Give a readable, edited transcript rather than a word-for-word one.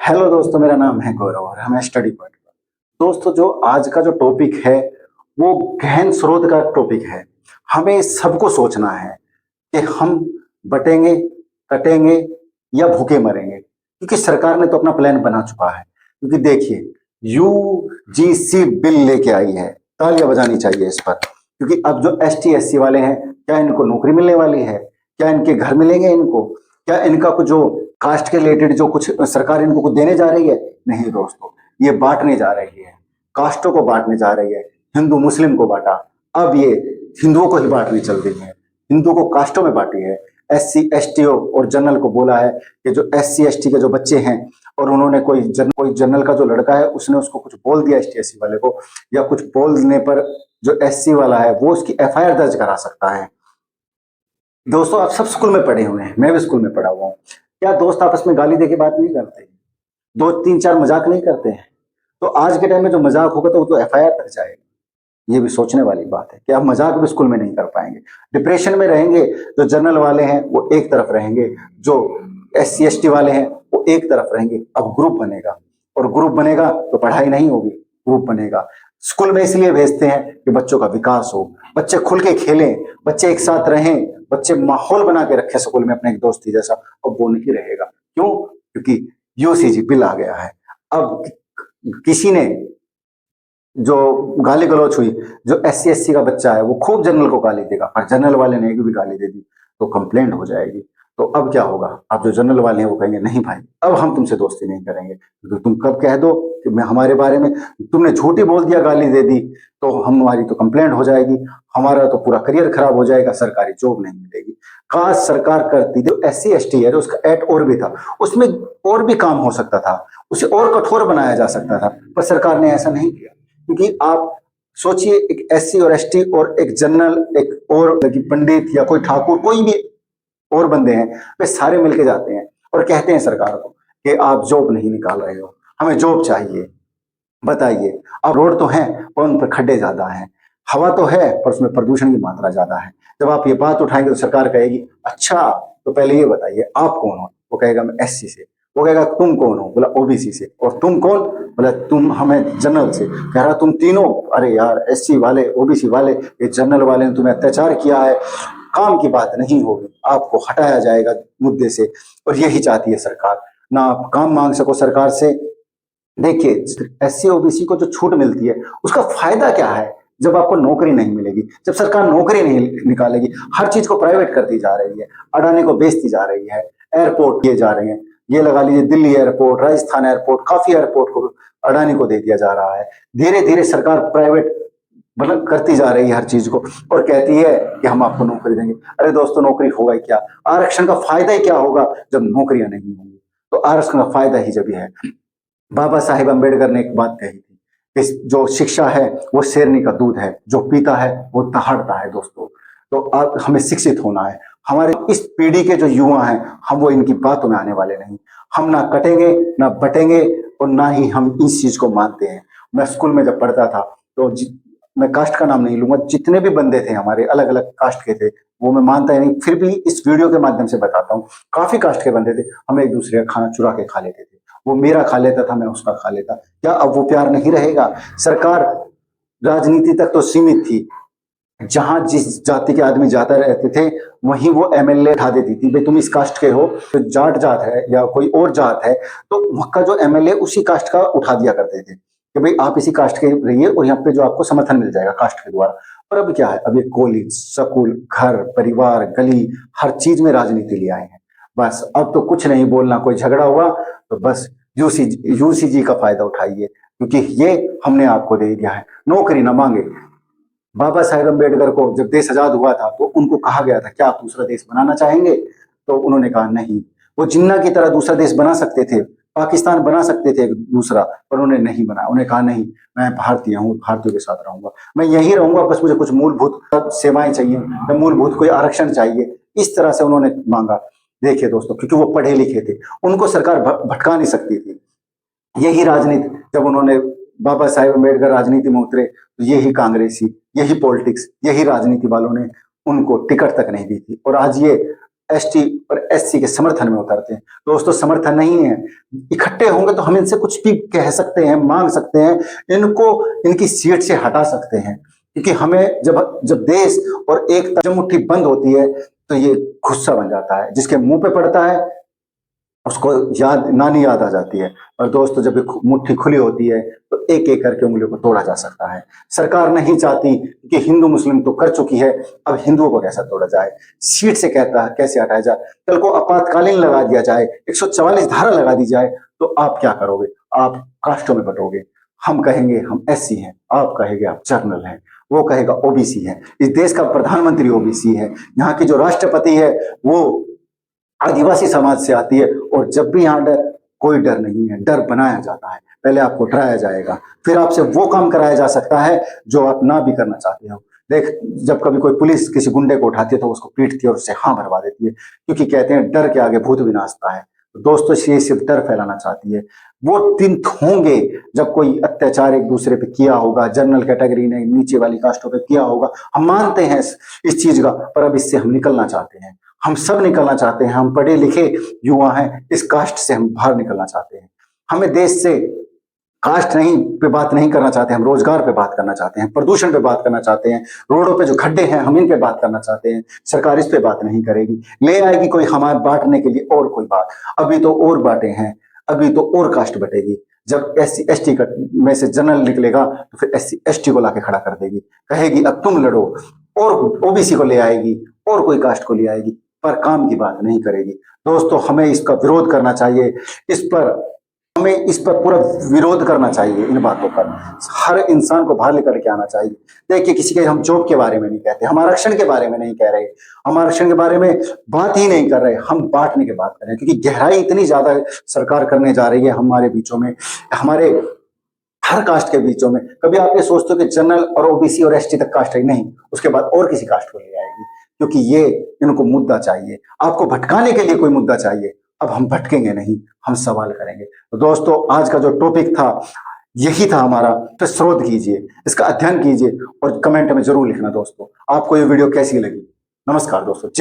Hello दोस्तों, मेरा नाम है गौरव और हमें स्टडी पॉइंट पर। दोस्तों, जो आज का जो टॉपिक है वो गहन स्रोत का टॉपिक है। हमें सबको सोचना है कि हम बटेंगे, कटेंगे या भूखे मरेंगे, क्योंकि सरकार ने तो अपना प्लान बना चुका है। क्योंकि देखिए, यूजीसी बिल लेके आई है, तालियां बजानी चाहिए इस पर। क्योंकि अब जो एसटी एससी वाले हैं, क्या इनको नौकरी मिलने वाली है? क्या इनके घर मिलेंगे इनको? क्या इनका कुछ जो कास्ट के रिलेटेड जो कुछ सरकार इनको कुछ देने जा रही है? नहीं दोस्तों, ये बांटने जा रही है, कास्टों को बांटने जा रही है। हिंदू मुस्लिम को बांटा, अब ये हिंदुओं को ही बांटनी चल रही है। हिंदुओं को कास्टों में बांटी है। एससी एसटी और जनरल को बोला है कि जो एससी एसटी के जो बच्चे हैं, और उन्होंने कोई जनरल का जो लड़का है उसने उसको कुछ बोल दिया एसटी एससी वाले को, या कुछ बोलने पर जो एससी वाला है वो उसकी एफआईआर दर्ज करा सकता है। दोस्तों, आप सब स्कूल में पढ़े हुए हैं, मैं भी स्कूल में पढ़ा हुआ हूँ। क्या दोस्त आपस में गाली दे के बात नहीं करते? दो तीन चार मजाक नहीं करते हैं? तो आज के टाइम में जो मजाक होगा तो वो तो एफआईआर तक जाएगा। ये भी सोचने वाली बात है कि आप मजाक भी स्कूल में नहीं कर पाएंगे। डिप्रेशन में रहेंगे। जो जनरल वाले हैं वो एक तरफ रहेंगे, जो एससी एसटी वाले हैं वो एक तरफ रहेंगे। अब ग्रुप बनेगा, और ग्रुप बनेगा तो पढ़ाई नहीं होगी, ग्रुप बनेगा। स्कूल में इसलिए भेजते हैं कि बच्चों का विकास हो, बच्चे खुल के खेलें, बच्चे एक साथ रहें, बच्चे माहौल बना के रखे स्कूल में अपने एक दोस्ती जैसा। अब वो नहीं रहेगा। क्यों? क्योंकि यूसीजी बिल आ गया है। अब किसी ने जो गाली गलौच हुई, जो एससी एससी का बच्चा है वो खूब जनरल को गाली देगा, पर जनरल वाले ने एक भी गाली दे दी तो कंप्लेंट हो जाएगी। तो अब क्या होगा? अब जो जनरल वाले हैं वो कहेंगे नहीं भाई, अब हम तुमसे दोस्ती नहीं करेंगे, क्योंकि तुम कब कह दो कि मैं हमारे बारे में तुमने झूठी बोल दिया, गाली दे दी, तो हमारी तो कंप्लेंट हो जाएगी, हमारा तो पूरा करियर खराब हो जाएगा, सरकारी जॉब नहीं मिलेगी। काश सरकार करती। जो एससी एसटी है, जो उसका एक्ट और भी था, उसमें और भी काम हो सकता था, उसे और कठोर बनाया जा सकता था, पर सरकार ने ऐसा नहीं किया। क्योंकि आप सोचिए, एक एससी और एसटी और एक जनरल, एक और पंडित या कोई ठाकुर, कोई भी और बंदे हैं, वे सारे मिलके जाते हैं और कहते हैं सरकार को कि आप जॉब नहीं निकाल रहे हो, हमें जॉब चाहिए। बताइए, अब रोड तो है पर उन पर खड्डे ज्यादा हैं, हवा तो है पर उसमें प्रदूषण की मात्रा ज्यादा है। जब आप ये बात उठाएंगे तो सरकार कहेगी अच्छा, तो पहले ये बताइए आप कौन हो? वो कहेगा मैं एससी से। वो कहेगा तुम कौन हो? बोला ओबीसी से। और तुम कौन? बोला तुम हमें जनरल से। कह रहा तुम तीनों? अरे यार, एससी वाले, ओबीसी वाले, ये जनरल वाले ने तुम्हें अत्याचार किया है, काम की बात नहीं होगी, आपको हटाया जाएगा मुद्दे से। और यही चाहती है सरकार, ना आप काम मांग सको सरकार से। देखिए, एससी ओबीसी को जो छूट मिलती है उसका फायदा क्या है? जब आपको नौकरी नहीं मिलेगी, जब सरकार नौकरी नहीं निकालेगी, हर चीज को प्राइवेट करती जा रही है, अडानी को बेचती जा रही है, एयरपोर्ट किए जा रहे हैं। ये लगा लीजिए, दिल्ली एयरपोर्ट, राजस्थान एयरपोर्ट, काफी एयरपोर्ट को अडानी को दे दिया जा रहा है। धीरे धीरे सरकार प्राइवेट मतलब करती जा रही है हर चीज को, और कहती है कि हम आपको नौकरी देंगे। अरे दोस्तों, नौकरी होगा ही क्या? आरक्षण का फायदा ही क्या होगा जब नौकरियां नहीं होंगी? तो आरक्षण का फायदा ही जब है। बाबा साहेब अम्बेडकर ने एक बात कही थी कि जो शिक्षा है वो शेरनी का दूध है, जो पीता है वो दहाड़ता है। दोस्तों, तो अब हमें शिक्षित होना है। हमारे इस पीढ़ी के जो युवा हैं, हम वो इनकी बातों में आने वाले नहीं। हम ना कटेंगे ना बटेंगे, और ना ही हम इस चीज को मानते हैं। मैं स्कूल में जब पढ़ता था तो मैं कास्ट का नाम नहीं लूंगा, जितने भी बंदे थे हमारे अलग अलग कास्ट के थे, वो मैं मानता ही नहीं, फिर भी इस वीडियो के माध्यम से बताता हूँ। काफी कास्ट के बंदे थे, हम एक दूसरे का खाना चुरा के खा लेते थे। वो मेरा खा लेता था, मैं उसका खा लेता। क्या अब वो प्यार नहीं रहेगा? सरकार राजनीति तक तो सीमित थी, जहां जिस जाति के आदमी जाता रहते थे वहीं वो एमएलए उठा देती थी, भाई तुम इस कास्ट के हो, तो जाट जात है या कोई और जात है, तो वहां का जो एमएलए उसी कास्ट का उठा दिया करते थे कि भाई आप इसी कास्ट के रहिए और यहाँ पे जो आपको समर्थन मिल जाएगा कास्ट के द्वारा। पर अब क्या है? अब ये कॉलेज, स्कूल, घर, परिवार, गली, हर चीज में राजनीति ले आए हैं। बस अब तो कुछ नहीं बोलना, कोई झगड़ा हुआ तो बस यूसीजी का फायदा उठाइए, क्योंकि ये हमने आपको दे दिया है, नौकरी ना मांगे। बाबा साहेब अम्बेडकर को जब देश आजाद हुआ था तो उनको कहा गया था क्या आप दूसरा देश बनाना चाहेंगे? तो उन्होंने कहा नहीं। वो जिन्ना की तरह दूसरा देश बना सकते थे, पाकिस्तान बना सकते थे दूसरा, पर उन्होंने नहीं बनाया। उन्हें कहा नहीं, मैं भारतीय हूँ, भारतीयों के साथ रहूंगा, मैं यही रहूंगा, बस मुझे कुछ मूलभूत सेवाएं चाहिए, मैं मूलभूत कोई आरक्षण चाहिए। इस तरह से उन्होंने मांगा। देखिए दोस्तों, क्योंकि वो पढ़े लिखे थे, उनको सरकार भटका नहीं सकती थी। यही राजनीति, जब उन्होंने बाबा साहेब अम्बेडकर राजनीति में उतरे तो यही कांग्रेसी, यही पॉलिटिक्स, यही राजनीति वालों ने उनको टिकट तक नहीं दी थी। और आज ये एसटी और एससी के समर्थन में उतरते हैं। दोस्तों समर्थन नहीं है, इकट्ठे होंगे तो हम इनसे कुछ भी कह सकते हैं, मांग सकते हैं, इनको इनकी सीट से हटा सकते हैं। क्योंकि हमें जब जब देश और एक जब मुट्ठी बंद होती है तो ये गुस्सा बन जाता है, जिसके मुंह पे पड़ता है उसको याद नानी याद आ जाती है। और दोस्तों जब मुट्ठी खुली होती है तो एक एक करके उंगलियों को तोड़ा जा सकता है। सरकार नहीं चाहती कि हिंदू मुस्लिम तो कर चुकी है, अब हिंदुओं को कैसा तोड़ा जाए, सीट से कहता है कैसे हटाया जाए, कल को आपातकालीन लगा दिया जाए, 144 धारा लगा दी जाए, तो आप क्या करोगे? आप कास्टों में बटोगे। हम कहेंगे हम एससी हैं, आप कहेंगे आप जर्नल हैं, वो कहेगा ओबीसी है। इस देश का प्रधानमंत्री ओबीसी है, यहाँ की जो राष्ट्रपति है वो आदिवासी समाज से आती है। और जब भी यहाँ कोई डर नहीं है, डर बनाया जाता है। पहले आपको डराया जाएगा, फिर आपसे वो काम कराया जा सकता है जो आप ना भी करना चाहते हो। देख, जब कभी कोई पुलिस किसी गुंडे को उठाती है तो उसको पीटती है और उससे हाँ भरवा देती है, क्योंकि कहते हैं डर के आगे भूत भी नाचता है। तो दोस्तों ये सिर्फ डर फैलाना चाहती है। वो दिन होंगे जब कोई अत्याचार एक दूसरे पे किया होगा, जनरल कैटेगरी ने नीचे वाली कास्टों पे किया होगा। हम मानते हैं इस चीज का, पर अब इससे हम निकलना चाहते हैं। हम सब निकलना चाहते हैं, हम पढ़े लिखे युवा हैं, इस कास्ट से हम बाहर निकलना चाहते हैं। हमें देश से कास्ट नहीं पे बात नहीं करना चाहते, हम रोजगार पे बात करना चाहते हैं, प्रदूषण पे बात करना चाहते हैं, रोडों पे जो खड्डे हैं हम इन पे बात करना चाहते हैं। सरकार इस पे बात नहीं करेगी, ले आएगी कोई हमारे बांटने के लिए और कोई बात। अभी तो और बांटे हैं, अभी तो और कास्ट बटेगी। जब एससी एसटी में से जनरल निकलेगा तो फिर एससी एसटी को लाके खड़ा कर देगी, कहेगी अब तुम लड़ो, और ओबीसी को ले आएगी और कोई कास्ट को ले आएगी, पर काम की बात नहीं करेगी। दोस्तों हमें इसका विरोध करना चाहिए, हमें इस पर पूरा विरोध करना चाहिए। इन बातों पर हर इंसान को बाहर लेकर के आना चाहिए। देखिए, किसी के हम जॉब के बारे में नहीं कहते, हम आरक्षण के बारे में नहीं कह रहे, हम आरक्षण के बारे में बात ही नहीं कर रहे, हम बांटने की बात कर रहे हैं। क्योंकि गहराई इतनी ज्यादा सरकार करने जा रही है हमारे बीचों में, हमारे हर कास्ट के बीचों में। कभी आप ये सोचते हो कि जनरल और ओबीसी और एसटी तक कास्ट है, नहीं, उसके बाद और किसी कास्ट को ले आएगी, क्योंकि ये इनको मुद्दा चाहिए। आपको भटकाने के लिए कोई मुद्दा चाहिए। अब हम भटकेंगे नहीं, हम सवाल करेंगे। तो दोस्तों आज का जो टॉपिक था यही था हमारा। तो शोध कीजिए, इसका अध्ययन कीजिए और कमेंट में जरूर लिखना दोस्तों आपको ये वीडियो कैसी लगी। नमस्कार दोस्तों।